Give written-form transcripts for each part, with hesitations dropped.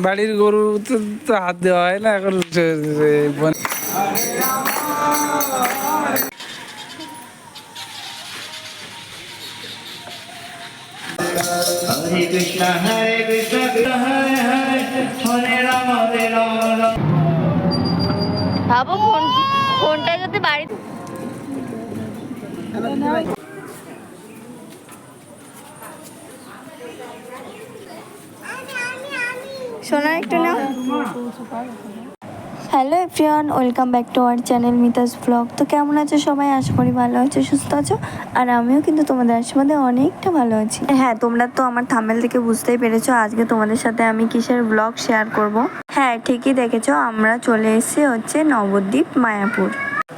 বাড়ির গরু তো তো হাত দেওয়া হয় না এখন হরে কৃষ্ণ কৃষ্ণ হরে হরে হরে রাম রাম। ভাবো ফোনটা যাতে বাড়িতে শোনা একটু নাও। Hello everyone, welcome back to our channel Mita's blog. তো কেমন আছো সবাই? আশা করি ভালো আছো, সুস্থ আছো। আর আমিও কিন্তু তোমাদের আশীর্বাদে অনেকটা ভালো আছি। হ্যাঁ, তোমরা তো আমার থাম্বনেল থেকে বুঝতেই পেরেছো আজকে তোমাদের সাথে আমি কিসের ব্লগ শেয়ার করব। হ্যাঁ, ঠিকই দেখেছো, আমরা চলে এসেছি হচ্ছে নবদ্বীপ মায়াপুর।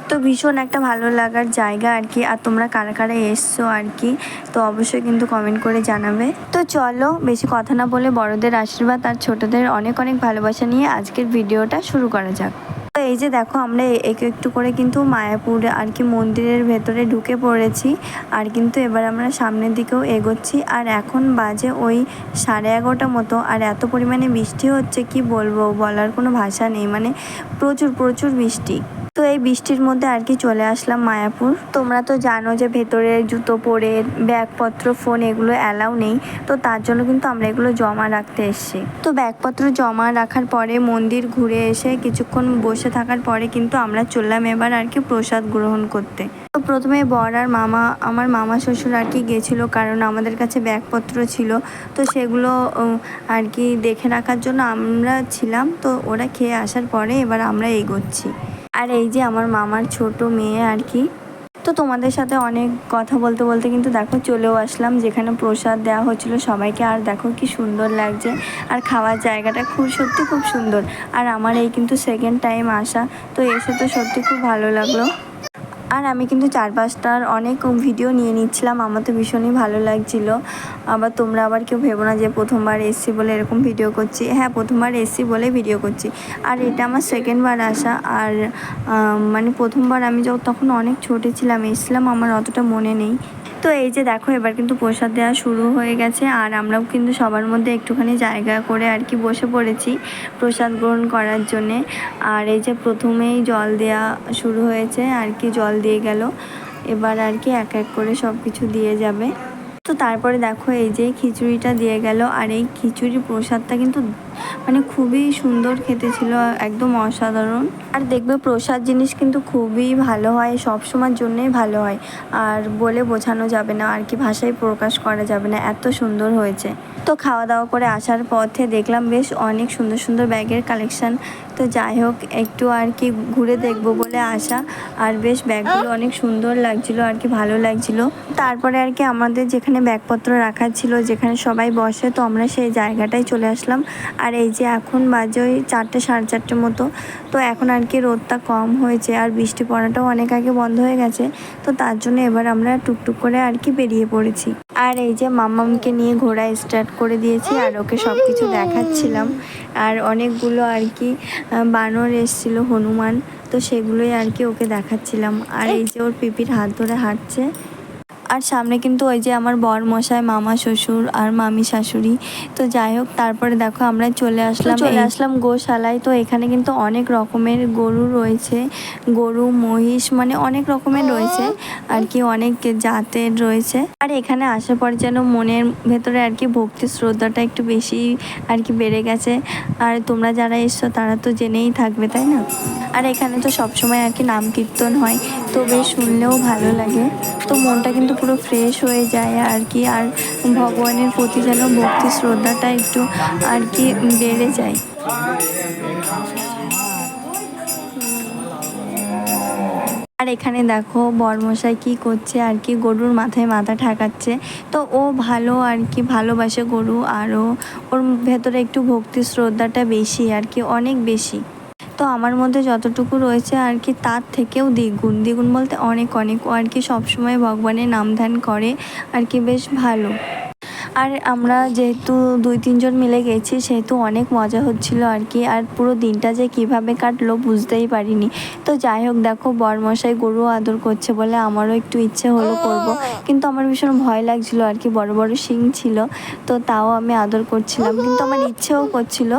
তো ভীষণ একটা ভালো লাগার জায়গা আর কি। আর তোমরা কারা কারা এসছো আর কি, তো অবশ্যই কিন্তু কমেন্ট করে জানাবে। তো চলো বেশি কথা না বলে বড়দের আশীর্বাদ আর ছোটদের অনেক অনেক ভালোবাসা নিয়ে আজকের ভিডিওটা শুরু করা যাক। তো এই যে দেখো, আমরা একটু করে কিন্তু মায়াপুর আর কি মন্দিরের ভেতরে ঢুকে পড়েছি। আর কিন্তু এবার আমরা সামনের দিকেও এগোচ্ছি। আর এখন বাজে ওই 11:30 মতো। আর এত পরিমাণে বৃষ্টি হচ্ছে কি বলবো, বলার কোনো ভাষা নেই। মানে প্রচুর প্রচুর বৃষ্টি। তো এই বৃষ্টির মধ্যে আর কি চলে আসলাম মায়াপুর। তোমরা তো জানো যে ভেতরে জুতো পরে ব্যাগপত্র ফোন এগুলো অ্যালাউ নেই। তো তার জন্য কিন্তু আমরা এগুলো জমা রাখতে এসেছি। তো ব্যাগপত্র জমা রাখার পরে মন্দির ঘুরে এসে কিছুক্ষণ বসে থাকার পরে কিন্তু আমরা চললাম এবার আর কি প্রসাদ গ্রহণ করতে। তো প্রথমে বর আর আমার মামা শ্বশুর আর কি গেছিলো, কারণ আমাদের কাছে ব্যাগপত্র ছিল। তো সেগুলো আর কি দেখে রাখার জন্য আমরা ছিলাম। তো ওরা খেয়ে আসার পরে এবার আমরা এগোচ্ছি। আর এই যে আমার মামার ছোট মেয়ে আর কি। তো তোমাদের সাথে অনেক কথা বলতে বলতে কিন্তু দেখো চলেও আসলাম যেখানে প্রসাদ দেওয়া হচ্ছিলো সবাইকে। আর দেখো কি সুন্দর লাগছে, আর খাওয়ার জায়গাটা সত্যি খুব সুন্দর। আর আমার এই কিন্তু সেকেন্ড টাইম আসা, তো এসে তো সত্যি খুব ভালো লাগলো। আর আমি কিন্তু 4-5টার অনেক ভিডিও নিয়ে নিচ্ছিলাম, আমার তো ভীষণই ভালো লাগছিল। আবার তোমরা আবার কেউ ভেবো না যে প্রথমবার এসছি বলে এরকম ভিডিও করছি। হ্যাঁ, প্রথমবার এসছি বলে ভিডিও করছি। আর এটা আমার সেকেন্ডবার আসা। আর মানে প্রথমবার আমি তখন অনেক ছোটো ছিলাম, এসেছিলাম, আমার অতটা মনে নেই। তো এই যে দেখো এবার কিন্তু প্রসাদ দেওয়া শুরু হয়ে গেছে। আর আমরাও কিন্তু সবার মধ্যে একটুখানি জায়গা করে আর কি বসে পড়েছি প্রসাদ গ্রহণ করার জন্যে। আর এই যে প্রথমেই জল দেওয়া শুরু হয়েছে আর কি, জল দিয়ে গেল। এবার আর কি এক এক করে সব কিছু দিয়ে যাবে। তো তারপরে দেখো এই যে খিচুড়িটা দিয়ে গেল। আর এই খিচুড়ির প্রসাদটা কিন্তু মানে খুবই সুন্দর খেতে ছিল, একদম অসাধারণ। আর দেখবে প্রসাদ জিনিস কিন্তু খুবই ভালো হয়, সব সময়ের জন্যই ভালো হয়। আর বলে বোঝানো যাবে না আর কি, ভাষায় প্রকাশ করা যাবে না, এত সুন্দর হয়েছে। তো খাওয়া দাওয়া করে আসার পথে দেখলাম বেশ অনেক সুন্দর সুন্দর ব্যাগের কালেকশান। তো যাই হোক একটু আর কি ঘুরে দেখবো বলে আসা। আর বেশ ব্যাগগুলো অনেক সুন্দর লাগছিল আর কি, ভালো লাগছিল। তারপরে আর কি আমাদের যেখানে ব্যাগপত্র রাখা ছিল, যেখানে সবাই বসে, তো আমরা সেই জায়গাটায় চলে আসলাম। আর এই যে এখন বাজে ওই 4টে 4:30 মতো। তো এখন আর কি রোদটা কম হয়েছে আর বৃষ্টি পড়াটাও অনেক আগে বন্ধ হয়ে গেছে। তো তার জন্য এবার আমরা টুকটুক করে আর কি বেরিয়ে পড়েছি। আর এই যে মাম্মামকে নিয়ে ঘোরা স্টার্ট করে দিয়েছি আর ওকে সব কিছু দেখাচ্ছিলাম। আর অনেকগুলো আর কি বানর এসেছিলো, হনুমান, তো সেগুলোই আর কি ওকে দেখাচ্ছিলাম। আর এই যে ওর পিপির হাত ধরে হাঁটছে। আর সামনে কিন্তু ওই যে আমার বর মশাই, মামা শ্বশুর আর মামি শাশুড়ি। তো যাই হোক তারপরে দেখো আমরা চলে আসলাম গোশালায়। তো এখানে কিন্তু অনেক রকমের গরু রয়েছে, গরু মহিষ মানে অনেক রকমের রয়েছে আর কি, অনেক জাতের রয়েছে। আর এখানে আসার পর যেন মনের ভেতরে আর কি ভক্তি শ্রদ্ধাটা একটু বেশি আর কি বেড়ে গেছে। আর তোমরা যারা এসছো তারা তো জেনেই থাকবে, তাই না? আর এখানে তো সবসময় আর কি নাম কীর্তন হয়, তো বেশ শুনলেও ভালো লাগে। তো মনটা কিন্তু পুরো ফ্রেশ হয়ে যায় আর কি। আর ভগবানের প্রতি যেন ভক্তি শ্রদ্ধাটা একটু আর কি বেড়ে যায়। আর এখানে দেখো বরমশাই কি করছে আর কি, গরুর মাথায় মাথা ঠেকাচ্ছে। তো ও ভালো আর কি, ভালোবাসে গরু। আরও ওর ভেতরে একটু ভক্তি শ্রদ্ধাটা বেশি আর কি, অনেক বেশি। তো আমার মধ্যে যতটুকু রয়েছে আর কি তার থেকেও দ্বিগুণ, দ্বিগুণ বলতে অনেক অনেক। ও আর কি সবসময় ভগবানের নাম ধ্যান করে আর কি, বেশ ভালো। আর আমরা যেহেতু 2-3 জন মিলে গেছি সেহেতু অনেক মজা হচ্ছিল আর কি। আর পুরো দিনটা যে কিভাবে কাটলো বুঝতেই পারিনি। তো যাই হোক, দেখো বরমশাই গরু আদর করছে বলে আমারও একটু ইচ্ছে হলো করব, কিন্তু আমার ভীষণ ভয় লাগছিল আর কি, বড় বড় শিং ছিল। তো তাও আমি আদর করছিলাম, কিন্তু আমার ইচ্ছেও করছিল।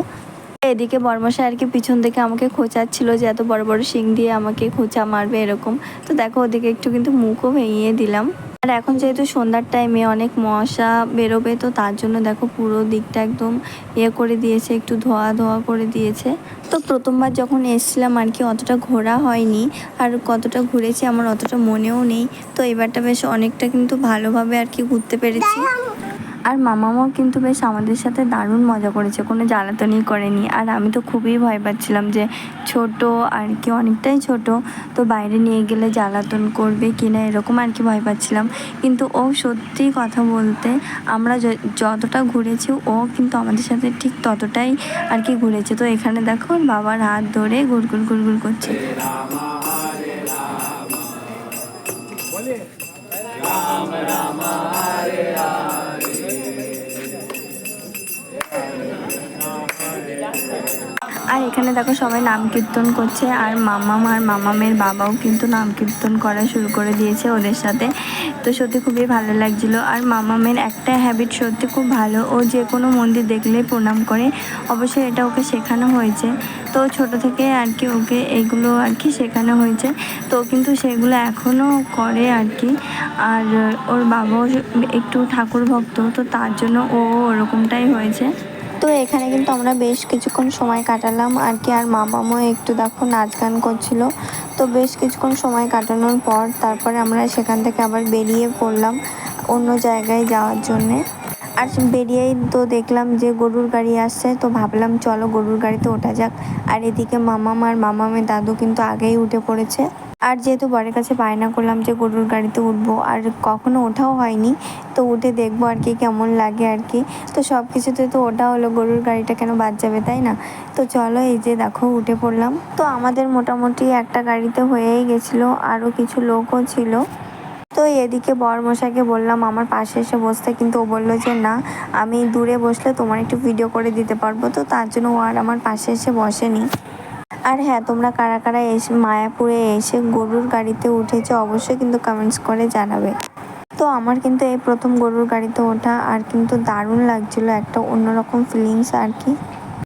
এদিকে বরমশাই আর কি পিছন থেকে আমাকে খোঁচাচ্ছিল যে এত বড় বড় শিং দিয়ে আমাকে খোঁচা মারবে এরকম। তো দেখো ওদিকে একটু কিন্তু মুখও ভেঙিয়ে দিলাম। আর এখন যেহেতু সন্ধ্যার টাইমে অনেক মশা বেরোবে, তো তার জন্য দেখো পুরো দিকটা একদম করে দিয়েছে, একটু ধোয়া ধোয়া করে দিয়েছে। তো প্রথমবার যখন এসেছিলাম আর কি অতটা ঘোরা হয়নি, আর কতটা ঘুরেছি আমার অতটা মনেও নেই। তো এবারটা বেশ অনেকটা কিন্তু ভালোভাবে আর কি ঘুরতে পেরেছি। আর মামাও কিন্তু বেশ আমাদের সাথে দারুণ মজা করেছে, কোনো জ্বালাতনই করেনি। আর আমি তো খুবই ভয় পাচ্ছিলাম যে ছোট আর কি, অনেকটাই ছোট, তো বাইরে নিয়ে গেলে জ্বালাতন করবে কিনা এরকম আর কি ভয় পাচ্ছিলাম। কিন্তু ও সত্যি কথা বলতে আমরা যতটা ঘুরেছি ও কিন্তু আমাদের সাথে ঠিক ততটাই আর কি ঘুরেছে। তো এখানে দেখো ওর বাবার হাত ধরে ঘুরঘুর ঘুরঘুর করছে। আর এখানে দেখো সবাই নাম কীর্তন করছে, আর মামাম আর মামামের বাবাও কিন্তু নাম কীর্তন করা শুরু করে দিয়েছে ওদের সাথে। তো সত্যি খুবই ভালো লাগছিলো। আর মামামের একটা হ্যাবিট সত্যি খুব ভালো, ও যে কোনো মন্দির দেখলেই প্রণাম করে। অবশ্যই এটা ওকে শেখানো হয়েছে, তো ছোট থেকে আর কি ওকে এইগুলো আর কি শেখানো হয়েছে। তো কিন্তু সেগুলো এখনও করে আর কি। আর ওর বাবাও একটু ঠাকুর ভক্ত, তো তার জন্য ও ওরকমটাই হয়েছে। তো এখানে কিন্তু আমরা বেশ কিছুক্ষণ সময় কাটালাম আর কি। আর মামামও একটু দেখো নাচ গান করছিল। তো বেশ কিছুক্ষণ সময় কাটানোর পর তারপরে আমরা সেখান থেকে আবার বেরিয়ে পড়লাম অন্য জায়গায় যাওয়ার জন্যে। আর বেরিয়েই তো দেখলাম যে গরুর গাড়ি আসছে, তো ভাবলাম চলো গরুর গাড়িতে ওঠা যাক। আর এদিকে মামাম আর মামামের দাদু কিন্তু আগেই উঠে পড়েছে। আর যেহেতু বরের কাছে বায়না করলাম যে গরুর গাড়িতে উঠবো, আর কখনো ওঠাও হয়নি, তো উঠে দেখবো আর কি কেমন লাগে আর কি। তো সব কিছুতে তো ওটা হলো, গরুর গাড়িটা কেন বাদ যাবে, তাই না? তো চলো এই যে দেখো উঠে পড়লাম। তো আমাদের মোটামুটি একটা গাড়িতে হয়েই গেছিলো, আরও কিছু লোকও ছিল। তো এদিকে বরমশাইকে বললাম আমার পাশে এসে বসতে, কিন্তু ও বললো যে না, আমি দূরে বসলে তোমার একটু ভিডিও করে দিতে পারবো। তো তার জন্য ও আর আমার পাশে এসে বসেনি। আর হ্যাঁ, তোমরা কারা কারা এসে মায়াপুরে এসে গরুর গাড়িতে উঠেছে অবশ্যই কিন্তু কমেন্টস করে জানাবে। তো আমার কিন্তু এই প্রথম গরুর গাড়িতে ওঠা, আর কিন্তু দারুণ লাগছিল, একটা অন্যরকম ফিলিংস আর কি।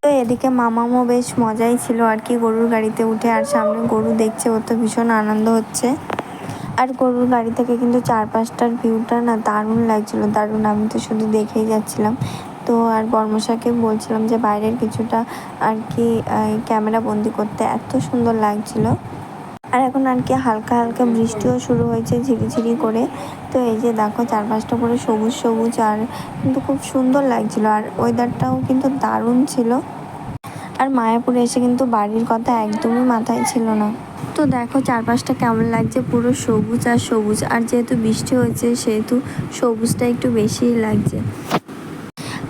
তো এদিকে মামামও বেশ মজাই ছিল আর কি গরুর গাড়িতে উঠে, আর সামনে গরু দেখছে, ও তো ভীষণ আনন্দ হচ্ছে। আর গরুর গাড়ি থেকে কিন্তু চারপাশটার ভিউটা না দারুণ লাগছিল, দারুণ। আমি তো শুধু দেখেই যাচ্ছিলাম। তো আর বর্মশাকে বলছিলাম যে বাইরের কিছুটা আর কি ক্যামেরা বন্দি করতে, এত সুন্দর লাগছিল। আর এখন আর কি হালকা হালকা বৃষ্টিও শুরু হয়েছে ঝিরিঝিরি করে। তো এই যে দেখো চারপাশটা পুরো সবুজ সবুজ, আর কিন্তু খুব সুন্দর লাগছিল। আর ওয়েদারটাও কিন্তু দারুণ ছিল। আর মায়াপুরে এসে কিন্তু বাড়ির কথা একদমই মাথায় ছিল না। তো দেখো চারপাশটা কেমন লাগছে, পুরো সবুজ আর সবুজ। আর যেহেতু বৃষ্টি হয়েছে সেহেতু সবুজটা একটু বেশিই লাগছে।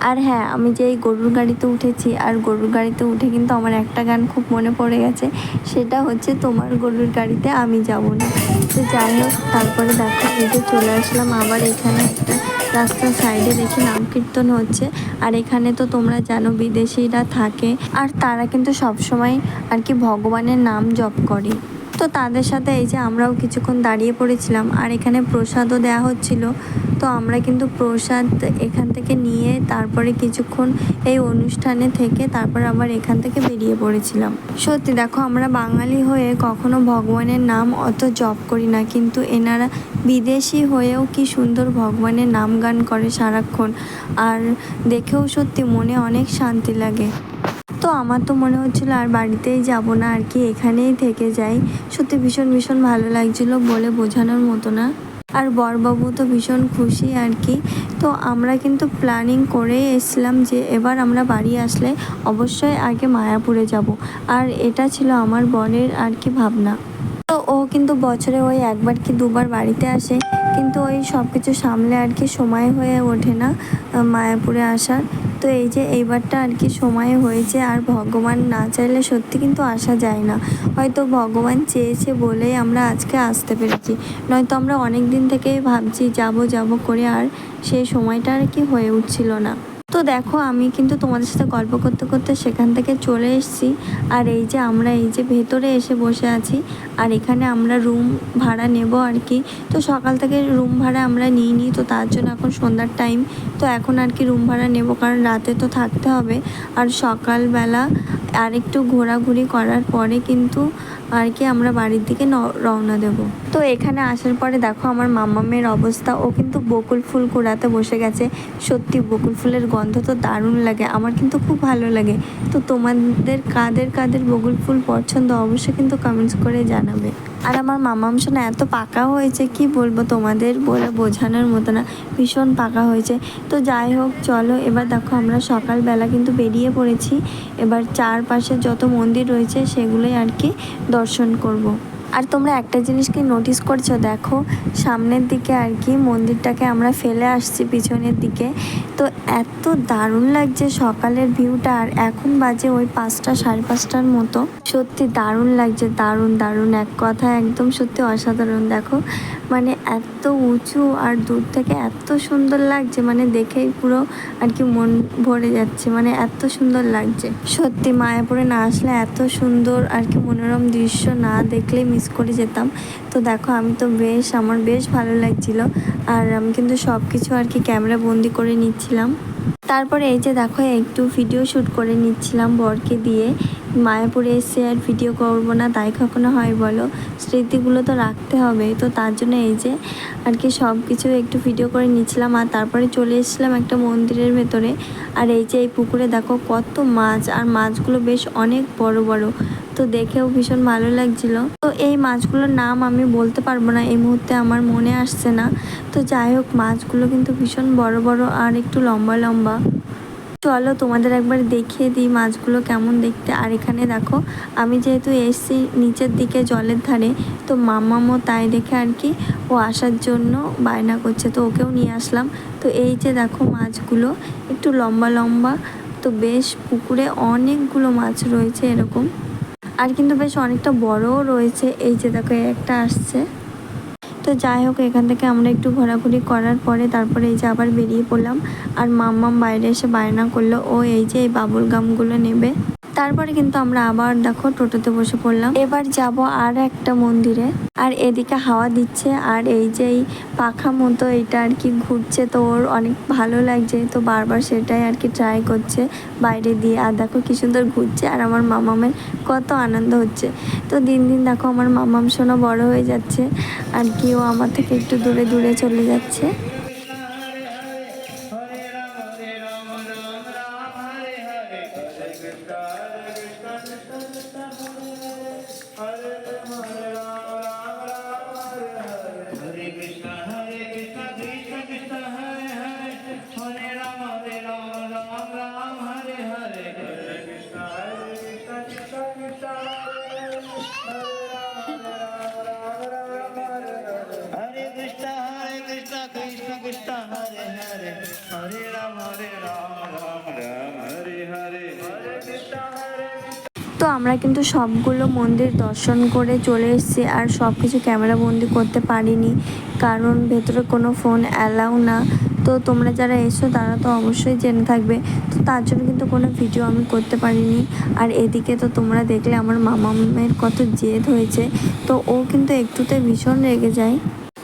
আর হ্যাঁ, আমি যে এই গরুর গাড়িতে উঠেছি, আর গরুর গাড়িতে উঠে কিন্তু আমার একটা গান খুব মনে পড়ে গেছে, সেটা হচ্ছে তোমার গরুর গাড়িতে আমি যাব না। তো যাই হোক, তারপরে দেখো এই যে চলে আসলাম আবার এখানে একটা রাস্তার সাইডে দেখি নাম কীর্তন হচ্ছে। আর এখানে তো তোমরা জানো বিদেশিরা থাকে, আর তারা কিন্তু সবসময় আর কি ভগবানের নাম জপ করে। তো তাদের সাথে এই যে আমরাও কিছুক্ষণ দাঁড়িয়ে পড়েছিলাম, আর এখানে প্রসাদও দেওয়া হচ্ছিল। তো আমরা কিন্তু প্রসাদ এখান থেকে নিয়ে তারপরে কিছুক্ষণ এই অনুষ্ঠানে থেকে তারপর আবার এখান থেকে বেরিয়ে পড়েছিলাম। সত্যি দেখো, আমরা বাঙালি হয়ে কখনো ভগবানের নাম অত জপ করি না, কিন্তু এনারা বিদেশি হয়েও কি সুন্দর ভগবানের নাম গান করে সারাক্ষণ। আর দেখেও সত্যি মনে অনেক শান্তি লাগে। তো আমার তো মনে হচ্ছিলো আর বাড়িতেই যাব না আর কি, এখানেই থেকে যাই। সত্যি ভীষণ ভীষণ ভালো লাগছিলো, বলে বোঝানোর মতো না। আর বরবাবু তো ভীষণ খুশি আর কি। তো আমরা কিন্তু প্ল্যানিং করে এসেছিলাম যে এবার আমরা বাড়ি আসলে অবশ্যই আগে মায়াপুরে যাব, আর এটা ছিল আমার বরের আর কি ভাবনা। তো ও কিন্তু বছরে ওই একবার কি দুবার বাড়িতে আসে, কিন্তু ওই সব কিছু সামলে আর কি সময় হয়ে ওঠে না মায়াপুরে আসার। তো এই যে এইবারটা আর কি সময় হয়েছে, আর ভগবান না চাইলে সত্যি কিন্তু আসা যায় না। হয়তো ভগবান চেয়েছে বলেই আমরা আজকে আসতে পেরেছি, নয়তো আমরা অনেক দিন থেকেই ভাবছি যাব যাব করে, আর সেই সময়টা আর কি হয়ে উঠছিল না। তো দেখো আমি কিন্তু তোমাদের সাথে গল্প করতে করতে সেখান থেকে চলে এসেছি। আর এই যে আমরা এই যে ভেতরে এসে বসে আছি, আর এখানে আমরা রুম ভাড়া নেব আর কি। তো সকাল থেকে রুম ভাড়া আমরা নিইনি, তো তার জন্য এখন সন্ধ্যার টাইম, তো এখন আর কি রুম ভাড়া নেব, কারণ রাতে তো থাকতে হবে। আর সকালবেলা আর একটু ঘোরাঘুরি করার পরে কিন্তু আর কি আমরা বাড়ির দিকে রওনা দেব। তো এখানে আসার পরে দেখো আমার মামামের অবস্থা, ও কিন্তু বকুল ফুল কুড়াতে বসে গেছে। সত্যি বকুল ফুলের গন্ধ তো দারুণ লাগে, আমার কিন্তু খুব ভালো লাগে। তো তোমাদের কাদের কাদের বকুল ফুল পছন্দ অবশ্যই কিন্তু কমেন্টস করে জানাবে। আর আমার মামাম সোনা এত পাকা হয়েছে, কি বলবো তোমাদের, বলে বোঝানোর মতো না, ভীষণ পাকা হয়েছে। তো যাই হোক চলো, এবার দেখো আমরা সকালবেলা কিন্তু বেরিয়ে পড়েছি। এবার চারপাশে যত মন্দির রয়েছে সেগুলোই আর কি দর্শন করব। আর তোমরা একটা জিনিস কি নোটিস করছো, দেখো সামনের দিকে আর কি মন্দিরটাকে আমরা ফেলে আসছি পিছনের দিকে। তো এত দারুণ লাগছে সকালের ভিউটা, আর এখন বাজে ওই 5টা 5:30টার মতো। সত্যি দারুণ লাগছে, দারুণ দারুণ, এক কথা একদম সত্যি অসাধারণ। দেখো মানে এত উঁচু আর দূর থেকে এত সুন্দর লাগছে, মানে দেখেই পুরো আর কি মন ভরে যাচ্ছে, মানে এত সুন্দর লাগছে। সত্যি মায়াপুরে না আসলে এত সুন্দর আর কি মনোরম দৃশ্য না দেখলেই মিস করে যেতাম। তো দেখো আমি তো আমার বেশ ভালো লাগছিল, আর আমি কিন্তু সব কিছু আর কি ক্যামেরা বন্দি করে নিচ্ছিলাম। তারপরে এই যে দেখো একটু ভিডিও শ্যুট করে নিচ্ছিলাম বরকে দিয়ে। মায়াপুরে এসে আর ভিডিও করবো না তাই কখনো হয় বলো, স্মৃতিগুলো তো রাখতে হবে। তো তার জন্য এই যে আর কি সব কিছু একটু ভিডিও করে নিচ্ছিলাম, আর তারপরে চলে এসেছিলাম একটা মন্দিরের ভেতরে। আর এই যে এই পুকুরে দেখো কত মাছ, আর মাছগুলো বেশ অনেক বড় বড়, তো দেখেও ভীষণ ভালো লাগছিল। তো এই মাছগুলোর নাম আমি বলতে পারবো না এই মুহূর্তে, আমার মনে আসছে না। তো যাই হোক মাছগুলো কিন্তু ভীষণ বড় বড় আর একটু লম্বা লম্বা। চলো তোমাদের একবার দেখিয়ে দিই মাছগুলো কেমন দেখতে। আর এখানে দেখো আমি যেহেতু এসছি নিচের দিকে জলের ধারে, তো মামামও তাই দেখে আর কি ও আসার জন্য বায়না করছে, তো ওকেও নিয়ে আসলাম। তো এই যে দেখো মাছগুলো একটু লম্বা লম্বা, তো বেশ পুকুরে অনেকগুলো মাছ রয়েছে এরকম, আর কিন্তু বেশ অনেকটা বড়ও রয়েছে। এই যে দেখো একটা আসছে। তো যাই হোক এখান থেকে আমরা একটু ঘোরাঘুরি করার পরে তারপরে এই যে আবার বেরিয়ে পড়লাম। আর মাম্মাম বাইরে এসে বায়না করলো ও এই যে এই বাবুল গামগুলো নেবে। তারপরে কিন্তু আমরা আবার দেখো টোটোতে বসে পড়লাম, এবার যাব আর একটা মন্দিরে। আর এদিকে হাওয়া দিচ্ছে, আর এই যে এই পাখা মতো এটা আর কি ঘুরছে, তো ওর অনেক ভালো লাগছে, তো বারবার সেটাই আর কি ট্রাই করছে বাইরে দিয়ে। আর দেখো কি সুন্দর ঘুরছে, আর আমার মামামের কত আনন্দ হচ্ছে। তো দিন দিন দেখো আমার মামাম সোনা বড় হয়ে যাচ্ছে, আর কি ও আমার থেকে একটু দূরে দূরে চলে যাচ্ছে। তো আমরা কিন্তু সবগুলো মন্দির দর্শন করে চলে এসেছি, আর সব কিছু ক্যামেরা বন্দি করতে পারিনি, কারণ ভেতরে কোনো ফোন অ্যালাউ না। তো তোমরা যারা এসো তারা তো অবশ্যই জেনে থাকবে, তো তার জন্য কিন্তু কোনো ভিডিও আমি করতে পারিনি। আর এদিকে তো তোমরা দেখলে আমার মামামের কত জেদ হয়েছে, তো ও কিন্তু একটুতে ভীষণ রেগে যায়।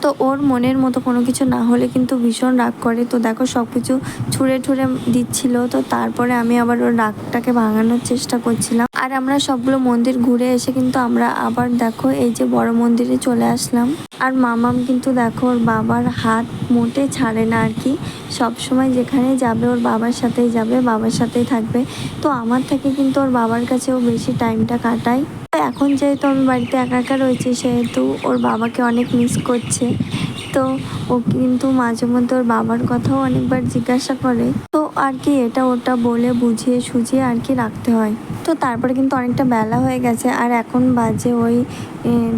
তো ওর মনের মতো কোনো কিছু না হলে কিন্তু ভীষণ রাগ করে। তো দেখো সব কিছু ছুঁড়ে ঠুড়ে দিচ্ছিল, তো তারপরে আমি আবার ওর রাগটাকে ভাঙানোর চেষ্টা করছিলাম। আর আমরা সবগুলো মন্দির ঘুরে এসে কিন্তু আমরা আবার দেখো এই যে বড় মন্দিরে চলে আসলাম। আর মামাম কিন্তু দেখো ওর বাবার হাত মোটে ছাড়ে না আর কি, সবসময় যেখানে যাবে ওর বাবার সাথেই যাবে, বাবার সাথেই থাকবে। তো আমার থেকে কিন্তু ওর বাবার কাছেও বেশি টাইমটা কাটায়। এখন যেহেতু আমি বাড়িতে একা একা রয়েছি, সেহেতু ওর বাবাকে অনেক মিস করছে। তো ও কিন্তু মাঝে মধ্যে ওর বাবার কথাও অনেকবার জিজ্ঞাসা করে, তো আর কি এটা ওটা বলে বুঝিয়ে সুঝিয়ে আর কি রাখতে হয়। তো তারপরে কিন্তু অনেকটা বেলা হয়ে গেছে আর এখন বাজে ওই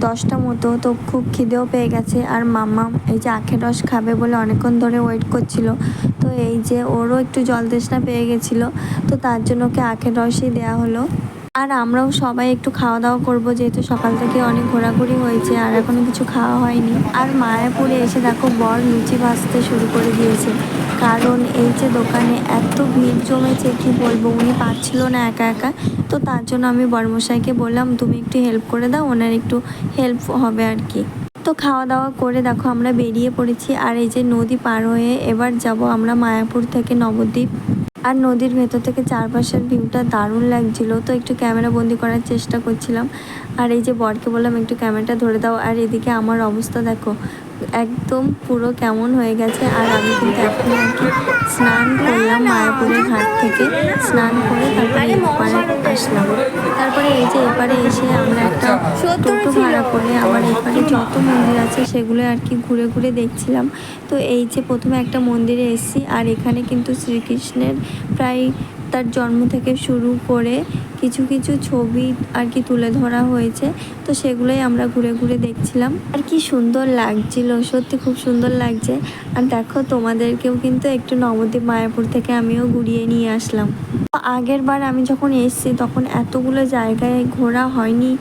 10টা মতো। তো খুব খিদেও পেয়ে গেছে আর মাম্মা এই যে আখের রস খাবে বলে অনেকক্ষণ ধরে ওয়েট করছিল। তো এই যে ওরও একটু জল তৃষ্ণা পেয়ে গেছিলো, তো তার জন্য ওকে আখের রসই দেওয়া হলো। আর আমরাও সবাই একটু খাওয়া দাওয়া করবো, যেহেতু সকাল থেকে অনেক ঘোরাঘুরি হয়েছে আর এখনো কিছু খাওয়া হয়নি। আর মায়াপুরে এসে দেখো বর লুচি ভাজতে শুরু করে দিয়েছে, কারণ এই যে দোকানে এত ভিড় জমেছে কি বলবো, উনি পাচ্ছিল না একা একা। তো তার জন্য আমি বড়মশাইকে বললাম তুমি একটু হেল্প করে দাও, ওনার একটু হেল্প হবে আর কি। তো খাওয়া দাওয়া করে দেখো আমরা বেরিয়ে পড়েছি আর এই যে নদী পার হয়ে এবার যাব আমরা মায়াপুর থেকে নবদ্বীপ। আর নদীর ভেতর থেকে চারপাশের ভিউটা দারুণ লাগছিল, তো একটু ক্যামেরা বন্দি করার চেষ্টা করছিলাম। আর এই যে বরকে বললাম একটু ক্যামেরাটা ধরে দাও, আর এদিকে আমার অবস্থা দেখো একদম পুরো কেমন হয়ে গেছে। আর আমি কিন্তু এখন আর কি স্নান করলাম, মায়াপুরের ঘাট থেকে স্নান করে তারপরে এপারে আসলাম। তারপরে এই যে এপারে এসে আমরা একটা টোটো ভাড়া করে আবার এপারে যত মন্দির আছে সেগুলো আর কি ঘুরে ঘুরে দেখছিলাম। তো এই যে প্রথমে একটা মন্দিরে এসেছি আর এখানে কিন্তু শ্রীকৃষ্ণের প্রায় তার জন্ম থেকে শুরু করে কিছু কিছু ছবি আর কি তুলে ধরা হয়েছে, তো সেগুলোই আমরা ঘুরে ঘুরে দেখছিলাম। আর কি সুন্দর লাগছিল, সত্যি খুব সুন্দর লাগছে। আর দেখো তোমাদেরকেও কিন্তু একটু নবদ্বীপ মায়াপুর থেকে আমিও ঘুরিয়ে নিয়ে আসলাম। আগের বার আমি যখন এসেছি তখন এতগুলো জায়গায় ঘোরা হয়নি,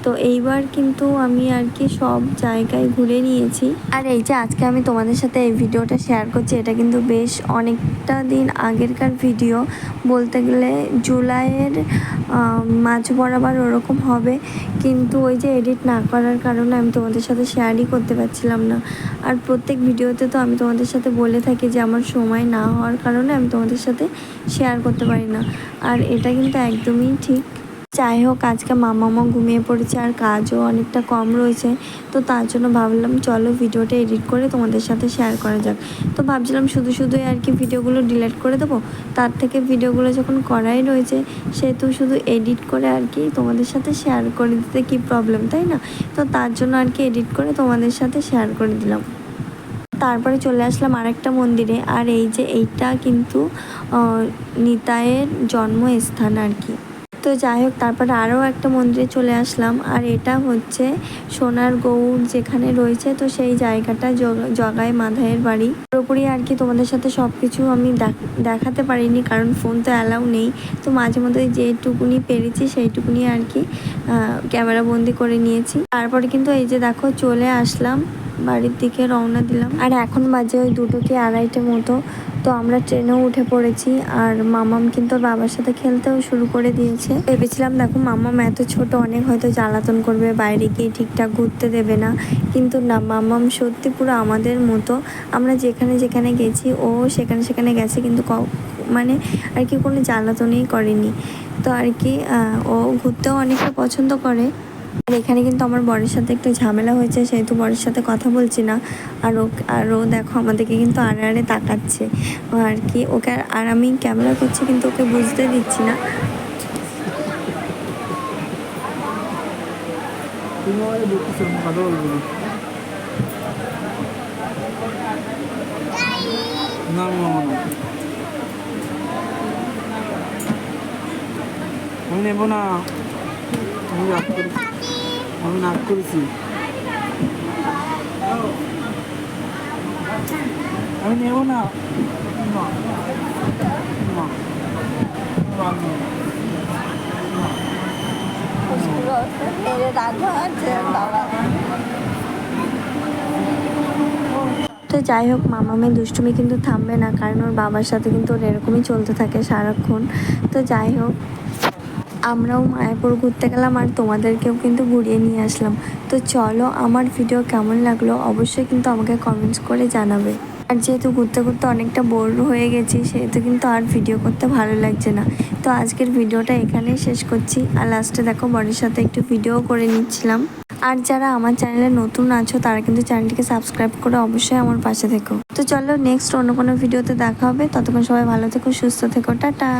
তো এইবার কিন্তু আমি আর কি সব জায়গায় ঘুরে নিয়েছি। আর এই যে আজকে আমি তোমাদের সাথে এই ভিডিওটা শেয়ার করছি, এটা কিন্তু বেশ অনেকটা দিন আগেরকার ভিডিও, বলতে গেলে জুলাইয়ের মাঝ বরাবর ওরকম হবে, কিন্তু ওই যে এডিট না করার কারণে আমি তোমাদের সাথে শেয়ারই করতে পারছিলাম না। আর প্রত্যেক ভিডিওতে তো আমি তোমাদের সাথে বলে থাকি যে আমার সময় না হওয়ার কারণে আমি তোমাদের সাথে শেয়ার করতে পারি না, আর এটা কিন্তু একদমই ঠিক। যাই হোক আজকে মামামা ঘুমিয়ে পড়েছে আর কাজও অনেকটা কম রয়েছে, তো তার জন্য ভাবলাম চলো ভিডিওটা এডিট করে তোমাদের সাথে শেয়ার করা যাক। তো ভাবছিলাম শুধু শুধুই আর কি ভিডিওগুলো ডিলিট করে দেবো, তার থেকে ভিডিওগুলো যখন করাই রয়েছে সেহেতু শুধু এডিট করে আর কি তোমাদের সাথে শেয়ার করে দিতে কী প্রবলেম, তাই না? তো তার জন্য আর কি এডিট করে তোমাদের সাথে শেয়ার করে দিলাম। তারপরে চলে আসলাম আরেকটা মন্দিরে, আর এই যে এইটা কিন্তু নিতাইয়ের জন্মস্থান আর কি। তো যাই হোক তারপরে আরও একটা মন্দিরে চলে আসলাম, আর এটা হচ্ছে সোনার গৌড় যেখানে রয়েছে, তো সেই জায়গাটা জগাই মাধাইয়ের বাড়ি। পুরোপুরি আর কি তোমাদের সাথে সব কিছু আমি দেখাতে পারিনি, কারণ ফোন তো অ্যালাউ নেই। তো মাঝে মধ্যে যেটুকুনি পেরেছি সেইটুকুনি আর কি ক্যামেরা বন্দি করে নিয়েছি। তারপরে কিন্তু এই যে দেখো চলে আসলাম বাড়ির দিকে, রওনা দিলাম। আর এখন বাজে ওই 2টো কি 2:30 মতো। তো আমরা ট্রেনেও উঠে পড়েছি, আর মামাম কিন্তু ওর বাবার সাথে খেলতেও শুরু করে দিয়েছে। ভেবেছিলাম দেখো মামাম এত ছোট, অনেক হয়তো জ্বালাতন করবে, বাইরে গিয়ে ঠিকঠাক ঘুরতে দেবে না, কিন্তু না, মামাম সত্যি পুরো আমাদের মতো। আমরা যেখানে যেখানে গেছি ও সেখানে সেখানে গেছে, কিন্তু মানে আর কি কোনো জ্বালাতনই করেনি। তো আর কি ও ঘুরতেও অনেকটা পছন্দ করে। আর এখানে কিন্তু আমার বরের সাথে একটু ঝামেলা হয়েছে, সেহেতু বরের সাথে কথা বলছি না। আর ও দেখো আমাদেরকে কিন্তু আড়ে আড়ে তাকাচ্ছে আর কি, ওকে আর আমি ক্যামেরা করছি কিন্তু ওকে বুঝতে দিচ্ছি না। আমি নেবো না, আমি নাক করেছি, আমি নেবো না। তো যাই হোক মামামের দুষ্টুমি কিন্তু থামবে না, কারণ ওর বাবার সাথে কিন্তু ওর এরকমই চলতে থাকে সারাক্ষণ। তো যাই হোক আমরাও মায়াপুর ঘুরতে গেলাম আর তোমাদেরকেও কিন্তু ঘুরিয়ে নিয়ে আসলাম। তো চলো, আমার ভিডিও কেমন লাগলো অবশ্যই কিন্তু আমাকে কমেন্টস করে জানাবে। আর যেহেতু ঘুরতে ঘুরতে অনেকটা বোর হয়ে গেছি, সেহেতু কিন্তু আর ভিডিও করতে ভালো লাগছে না। তো আজকের ভিডিওটা এখানেই শেষ করছি, আর লাস্টে দেখো বরের সাথে একটু ভিডিও করে নিচ্ছিলাম। আর যারা আমার চ্যানেলে নতুন আছো তারা কিন্তু চ্যানেলটিকে সাবস্ক্রাইব করে অবশ্যই আমার পাশে থেকো। তো চলো নেক্সট অন্য কোনো ভিডিওতে দেখা হবে, ততক্ষণ সবাই ভালো থেকো, সুস্থ থেকো, টাটা।